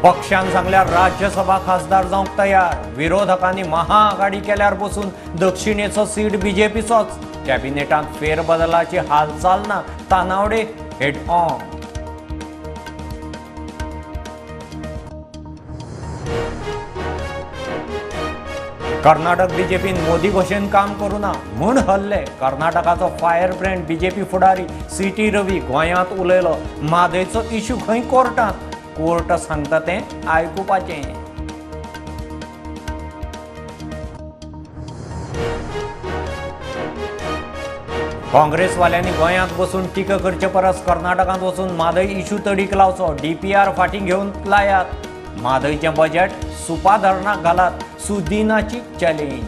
पक्षान सांगल्यार राज्यसभा खासदार जावंक तयार। विरोधकांनी महाआघाडी केल्यार बसून दक्षिणेचो सीट बीजेपीचोच। कॅबिनेटांत फेरबदलाची हालचाल ना, तानावडे हेड ऑन। कर्नाटक बीजेपीन मोदी भशेन काम करूना म्हूण हल्ले। कर्नाटकाचो फायर ब्रँड बीजेपी फुडारी सीटी रवी गोंयांत उलयलो। म्हादयचो इश्यू खंय कोर्टांत, कोर्ट सांगता तें आयकुपाचें। काँग्रेसवाल्यांनी गोंयांत बसून टिका करचे परस कर्नाटकांत वचून म्हादय इश्यू तडीक लावचो। डीपीआर फाटीं घेवन लायात। म्हादयचें बजेट सुपा धरणाक घालात, सुदिनाची चॅलेंज।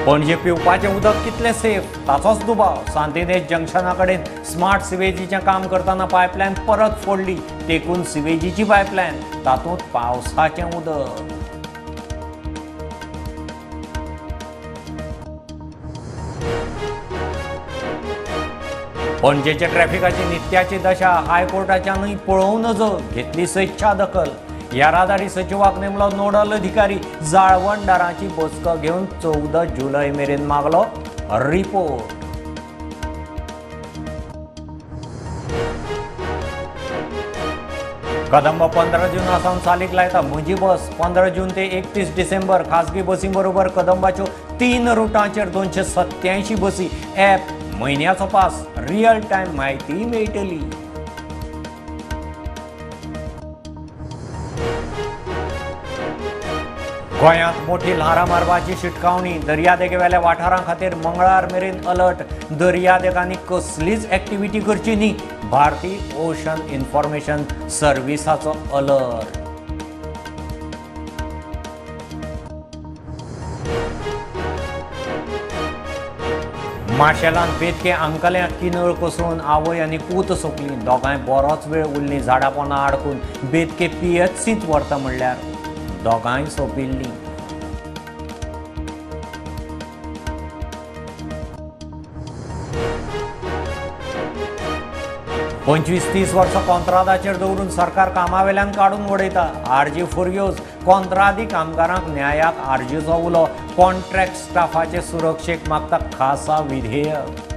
पणजे पिवपाचें उदक कितलें सेफ ताचोच दुबाव। सांतिनेज जंक्शना कडेन स्मार्ट सिवेजीचें काम करतना पायपलायन परत फोडली। तेकून सिवेजीची पायपलायन, तातूंत पावसाचें उदक। पणजेच्या ट्रॅफिकाची नित्याची दशा हायकोर्टाच्यानूय पळोवन नजो घेतली स्वेच्छा दखल। येरादारी सचिवाक नेमलो नोडल अधिकारी। जाळवणदारांची बसका घेवन 14 जुलय मेरेन मागलो रिपोर्ट। कदंब 15 जून चालीक लायता म्हजी बस। 15 जून ते 31 डिसेंबर खासगी बसी बरोबर कदंबाच्यो 3 रुटांचेर 287 बसी। ॲप म्हयन्याचो पास, रियल टायम म्हायती मेळटली। गोंयांत मोठी ल्हारां मारपाची शिटकावणी। दर्यादेगेवेल्या वाठारां खातीर मंगळार मेरेन अलर्ट। दर्यादेगांनी कसलीच एक्टिव्हिटी करची न्ही, भारतीय ओशन इन्फॉर्मेशन सर्व्हिसाचो अलर्ट। माशेलांत बेतके आंकल्या किनळ कोसळून आवय आनी पूत सोंपली। दोगांय बरोच वेळ उरलीं झाडां पोंदां आडकून। बेतके पीएचसींत व्हरता म्हणल्यार दोगांय सोंपिल्लीं। 25-30 वर्सां कोंत्रादाचेर दवरून सरकार कामावेल्यान काडून उडयता। आरजी फुर्योज, कोंत्रादी कामगारांक न्यायाक आरजीचो उलो। कॉन्ट्रॅक्ट स्टाफाचे सुरक्षेक मागता खासा विधेयक।